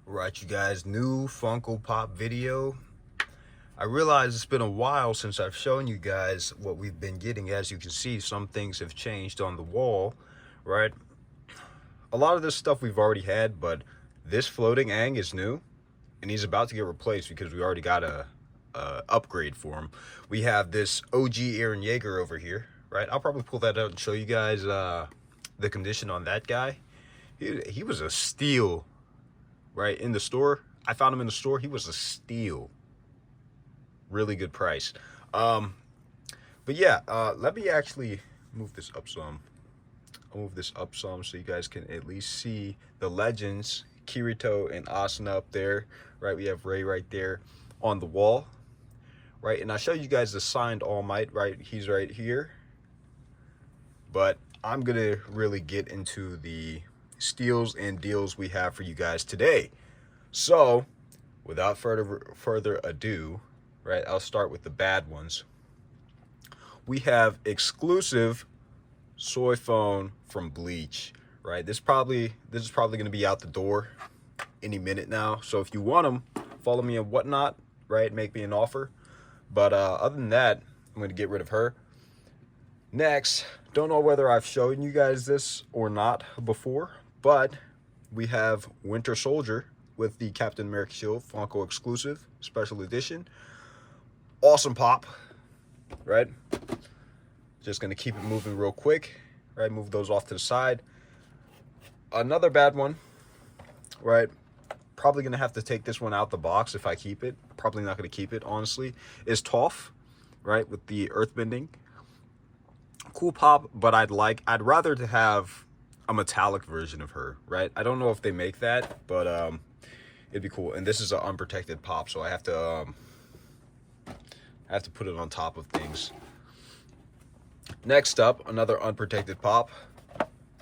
Right, you guys, new Funko Pop video. I realize it's been a while since I've shown you guys what we've been getting. As you can see, some things have changed on the wall, right? A lot of this stuff we've already had, but this floating Aang is new, and he's about to get replaced because we already got a upgrade for him. We have this OG Aaron Yeager over here, right? I'll probably pull that out and show you guys the condition on that guy. He was a steal, right, in the store. I found him in the store. He was a steal. Really good price. But yeah, let me actually move this up some. I'll move this up some so you guys can at least see the legends, Kirito and Asuna up there, right? We have Ray right there on the wall, right? And I show you guys the signed All Might, right? He's right here. But I'm gonna really get into the steals and deals we have for you guys today. So, without further ado, right, I'll start with the bad ones. We have exclusive soy phone from Bleach, right? This is probably going to be out the door any minute now. So if you want them, follow me and whatnot, right? Make me an offer. But other than that, I'm going to get rid of her. Next, don't know whether I've shown you guys this or not before, but we have Winter Soldier with the Captain America shield, Funko exclusive, special edition. Awesome pop, right? Just gonna keep it moving real quick, right? Move those off to the side. Another bad one, right? Probably gonna have to take this one out the box if I keep it. Probably not gonna keep it, honestly. Is Toph, right? With the earthbending. Cool pop, but I'd rather to have a metallic version of her, right? I don't know if they make that, but it'd be cool. And this is an unprotected pop, so I have to put it on top of things. Next up, another unprotected pop.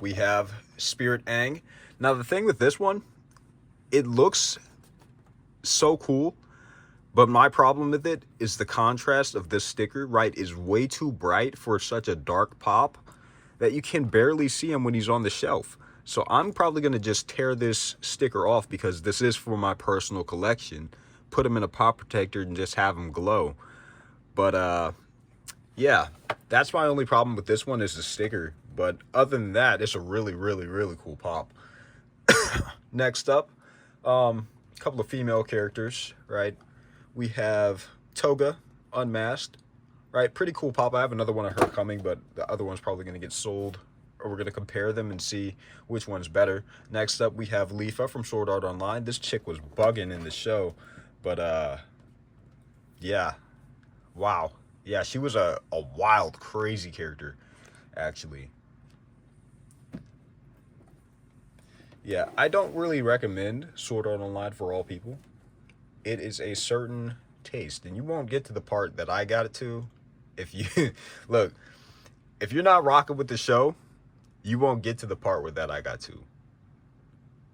We have Spirit Aang. Now the thing with this one, it looks so cool, but my problem with it is the contrast of this sticker, right, is way too bright for such a dark pop that you can barely see him when he's on the shelf. So I'm probably going to just tear this sticker off because this is for my personal collection. Put him in a pop protector and just have him glow. But yeah, that's my only problem with this one is the sticker. But other than that, it's a really, really, really cool pop. Next up, a couple of female characters, right? We have Toga, unmasked, right? Pretty cool pop. I have another one of her coming, but the other one's probably going to get sold. Or we're going to compare them and see which one's better. Next up, we have Leafa from Sword Art Online. This chick was bugging in the show. But, yeah. Wow. Yeah, she was a wild, crazy character, actually. Yeah, I don't really recommend Sword Art Online for all people. It is a certain taste, and you won't get to the part that I got it to if you... Look, if you're not rocking with the show, you won't get to the part where that I got to.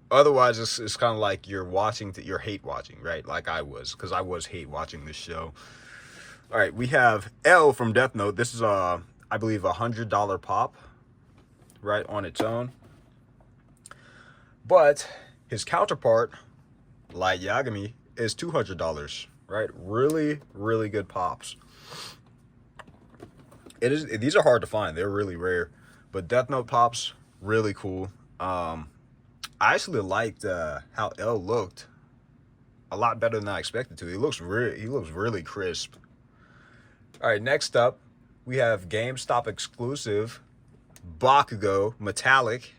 Otherwise, it's kind of like you're hate watching, right? Like I was, because I was hate watching this show. All right, we have L from Death Note. This is I believe $100 pop, right, on its own. But his counterpart, Light Yagami, is $200, right? Really, really good pops. These are hard to find. They're really rare. But Death Note pops, really cool. I actually liked how L looked a lot better than I expected to. He looks really crisp. All right, next up, we have GameStop exclusive Bakugo metallic,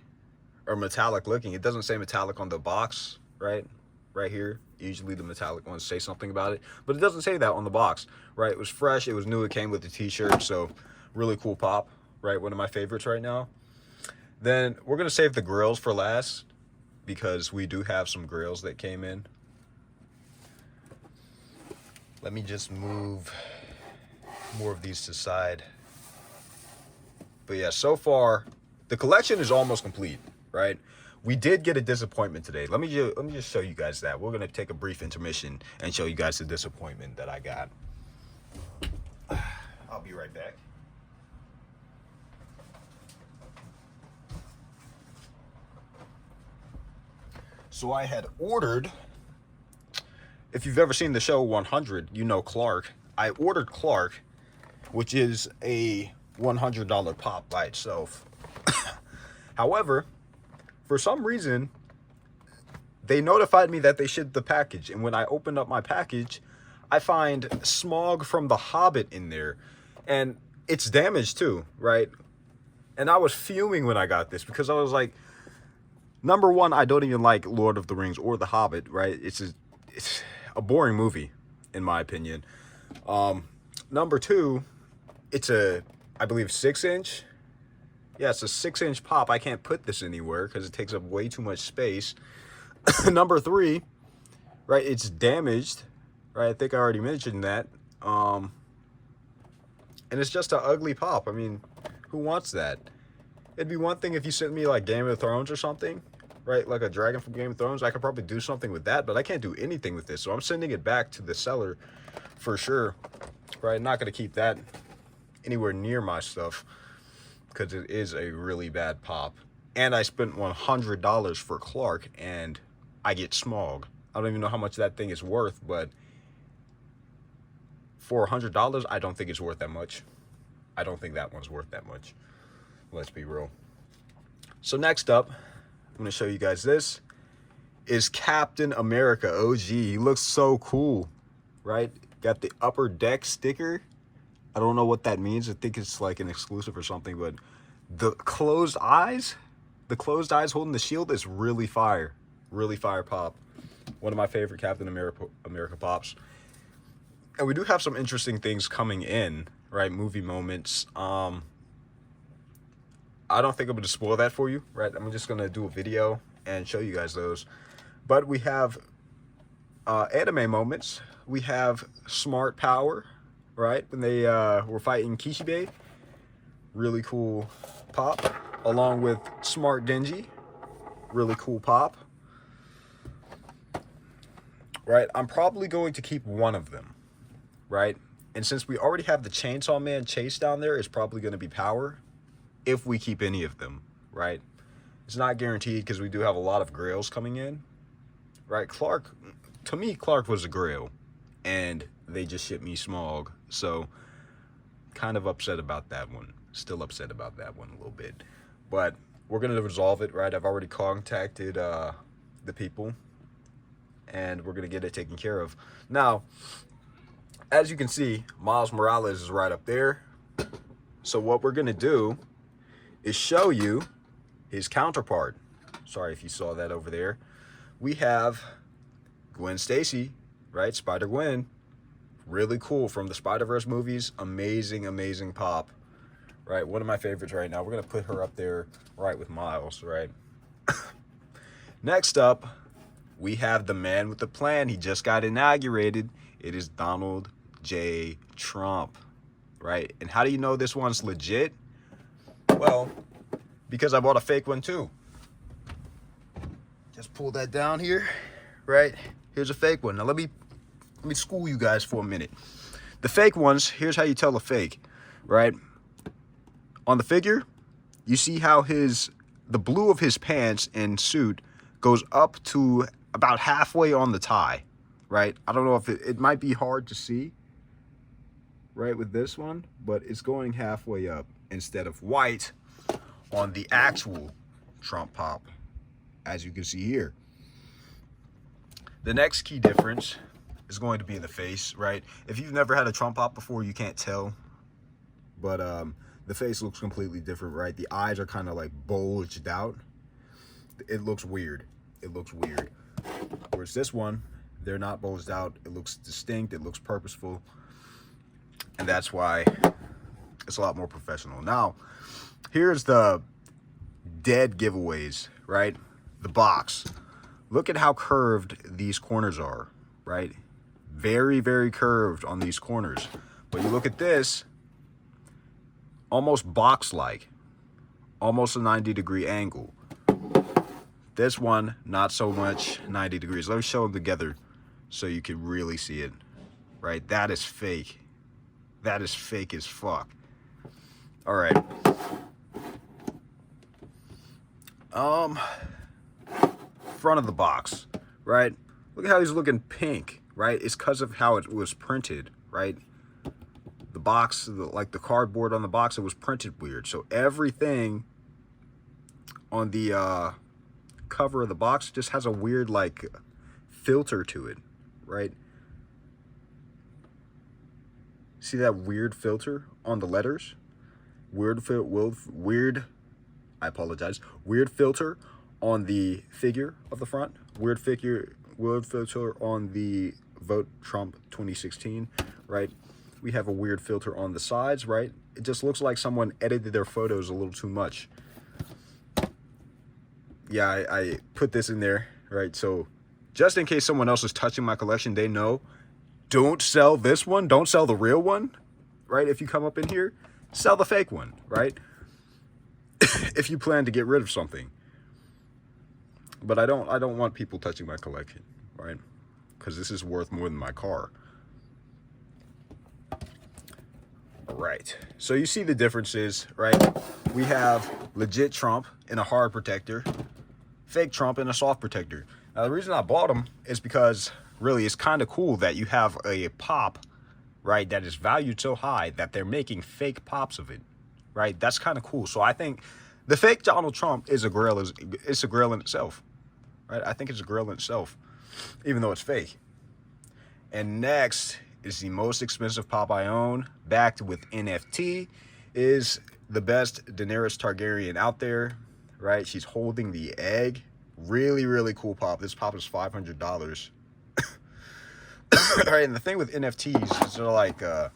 or metallic looking. It doesn't say metallic on the box, right? Right here. Usually the metallic ones say something about it, but it doesn't say that on the box, right? It was fresh. It was new. It came with the t-shirt, so really cool pop, right? One of my favorites right now. Then we're going to save the grills for last because we do have some grills that came in. Let me just move more of these to the side. But yeah, so far the collection is almost complete, right? We did get a disappointment today. Let me just show you guys that. We're gonna take a brief intermission and show you guys the disappointment that I got. I'll be right back. So I had ordered, if you've ever seen the show 100, you know Clark. I ordered Clark, which is a $100 pop by itself. However, for some reason, they notified me that they shipped the package. And when I opened up my package, I find Smaug from The Hobbit in there. And it's damaged too, right? And I was fuming when I got this because I was like, number one, I don't even like Lord of the Rings or The Hobbit, right? It's a boring movie, in my opinion. Number two, it's I believe 6-inch. Yeah, it's a 6-inch pop. I can't put this anywhere because it takes up way too much space. Number three, right, it's damaged, right? I think I already mentioned that. And it's just an ugly pop. I mean, who wants that? It'd be one thing if you sent me like Game of Thrones or something, right? Like a dragon from Game of Thrones. I could probably do something with that, but I can't do anything with this. So I'm sending it back to the seller for sure, right? Not going to keep that anywhere near my stuff because it is a really bad pop. And I spent $100 for Clark and I get Smaug. I don't even know how much that thing is worth, but for $100, I don't think it's worth that much. I don't think that one's worth that much. Let's be real. So next up, I'm going to show you guys this is Captain America OG. He looks so cool, right? Got the upper deck sticker. I don't know what that means. I think it's like an exclusive or something, but the closed eyes holding the shield is really fire. Really fire pop. One of my favorite Captain America pops. And we do have some interesting things coming in, right? Movie moments. I don't think I'm going to spoil that for you, right? I'm just going to do a video and show you guys those. But we have anime moments. We have Smart Power, right? When they were fighting Kishibe. Really cool pop. Along with Smart Genji. Really cool pop. Right? I'm probably going to keep one of them, right? And since we already have the Chainsaw Man chase down there, it's probably going to be Power. If we keep any of them, right? It's not guaranteed because we do have a lot of grails coming in, right? Clark, to me, Clark was a grail, and they just shipped me Smaug, so kind of upset about that one. Still upset about that one a little bit, but we're gonna resolve it, right? I've already contacted the people, and we're gonna get it taken care of. Now, as you can see, Miles Morales is right up there. So what we're gonna do is show you his counterpart. Sorry if you saw that over there. We have Gwen Stacy, right? Spider-Gwen. Really cool from the Spider-Verse movies. Amazing, amazing pop. Right? One of my favorites right now. We're going to put her up there right with Miles, right? Next up, we have the man with the plan. He just got inaugurated. It is Donald J. Trump, right? And how do you know this one's legit? Well, because I bought a fake one too. Just pull that down here, right? Here's a fake one. Now let me school you guys for a minute. The fake ones, here's how you tell a fake, right? On the figure, you see how the blue of his pants and suit goes up to about halfway on the tie, right? I don't know if it might be hard to see, right, with this one, but it's going halfway up instead of white on the actual Trump pop, as you can see here. The next key difference is going to be in the face, right? If you've never had a Trump pop before, you can't tell, but the face looks completely different, right? The eyes are kind of like bulged out. It looks weird. It looks weird. Whereas this one, they're not bulged out. It looks distinct. It looks purposeful. And that's why it's a lot more professional. Now, here's the dead giveaways, right? The box. Look at how curved these corners are, right? Very, very curved on these corners. But you look at this, almost box-like, almost a 90-degree angle. This one, not so much 90 degrees. Let me show them together so you can really see it, right? That is fake. That is fake as fuck. All right. front of the box, right? Look at how he's looking pink, right? It's because of how it was printed, right? The box, like the cardboard on the box, it was printed weird. So everything on the cover of the box just has a weird like filter to it, right? See that weird filter on the letters? Weird, I apologize. Weird filter on the figure of the front. Weird filter on the Vote Trump 2016, right? We have a weird filter on the sides, right? It just looks like someone edited their photos a little too much. Yeah, I put this in there, right? So just in case someone else is touching my collection, they know, don't sell this one. Don't sell the real one, right? If you come up in here, sell the fake one, right? If you plan to get rid of something. But I don't want people touching my collection, right? Because this is worth more than my car. All right. So you see the differences, right? We have legit Trump in a hard protector, fake Trump in a soft protector. Now, the reason I bought them is because, really, it's kind of cool that you have a pop, right, that is valued so high that they're making fake pops of it, right? That's kind of cool. So I think the fake Donald Trump is a grail. It's a grail in itself, right? I think it's a grail in itself, even though it's fake. And next is the most expensive pop I own, backed with NFT, is the best Daenerys Targaryen out there, right? She's holding the egg. Really, really cool pop. This pop is $500. All right, and the thing with NFTs is they're like, I'm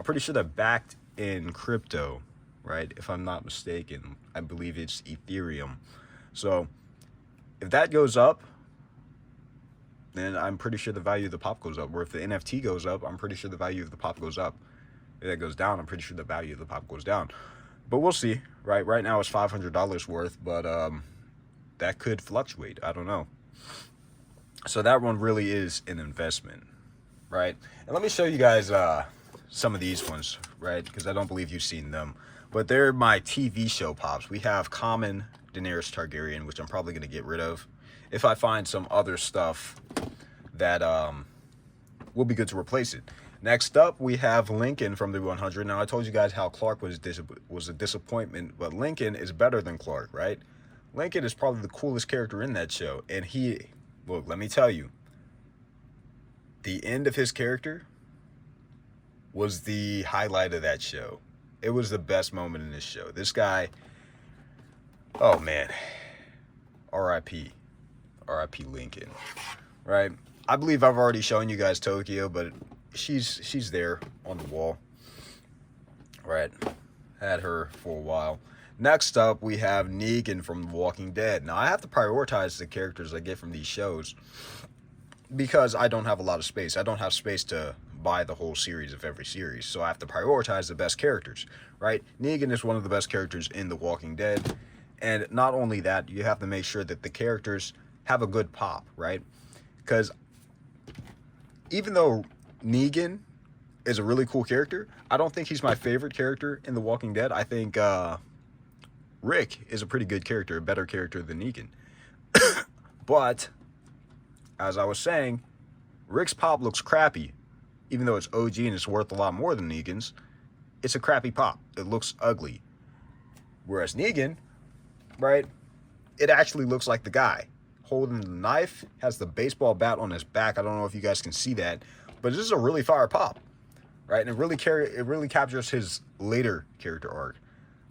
pretty sure they're backed in crypto, right? If I'm not mistaken, I believe it's Ethereum. So if that goes up, then I'm pretty sure the value of the pop goes up. Or if the NFT goes up, I'm pretty sure the value of the pop goes up. If that goes down, I'm pretty sure the value of the pop goes down. But we'll see, right? Right now it's $500 worth, but that could fluctuate. I don't know. So that one really is an investment, right? And let me show you guys some of these ones, right? Because I don't believe you've seen them. But they're my TV show pops. We have common Daenerys Targaryen, which I'm probably going to get rid of if I find some other stuff that will be good to replace it. Next up, we have Lincoln from the 100. Now, I told you guys how Clark was a disappointment, but Lincoln is better than Clark, right? Lincoln is probably the coolest character in that show. And look, let me tell you, the end of his character was the highlight of that show. It was the best moment in this show. This guy, oh man, R.I.P. R.I.P. Lincoln, right? I believe I've already shown you guys Tokyo, but she's there on the wall, right? Had her for a while. Next up, we have Negan from The Walking Dead. Now, I have to prioritize the characters I get from these shows because I don't have a lot of space. I don't have space to buy the whole series of every series, so I have to prioritize the best characters, right? Negan is one of the best characters in The Walking Dead, and not only that, you have to make sure that the characters have a good pop, right? Because even though Negan is a really cool character, I don't think he's my favorite character in The Walking Dead. I think Rick is a pretty good character, a better character than Negan. But, as I was saying, Rick's pop looks crappy. Even though it's OG and it's worth a lot more than Negan's, it's a crappy pop. It looks ugly. Whereas Negan, right, it actually looks like the guy holding the knife, has the baseball bat on his back. I don't know if you guys can see that, but this is a really fire pop, right? And it really captures his later character arc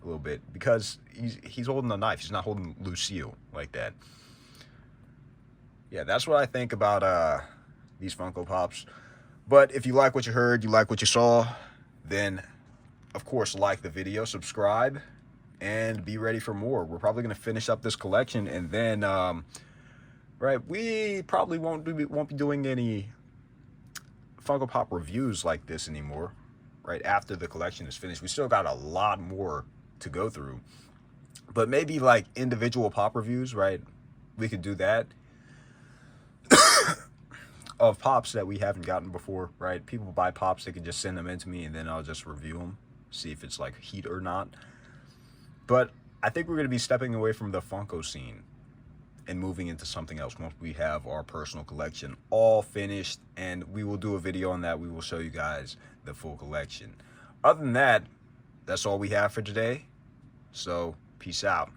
a little bit because he's holding the knife. He's not holding Lucille like that. Yeah, that's what I think about these Funko Pops. But if you like what you heard, you like what you saw, then of course like the video, subscribe, and be ready for more. We're probably going to finish up this collection, and then right, we probably won't be doing any Funko Pop reviews like this anymore, right, after the collection is finished. We still got a lot more to go through, but maybe like individual pop reviews, right? We could do that of pops that we haven't gotten before, right? People buy pops, they can just send them in to me, and then I'll just review them, see if it's like heat or not. But I think we're going to be stepping away from the Funko scene and moving into something else once we have our personal collection all finished, and we will do a video on that. We will show you guys the full collection. Other than that, that's all we have for today. So peace out.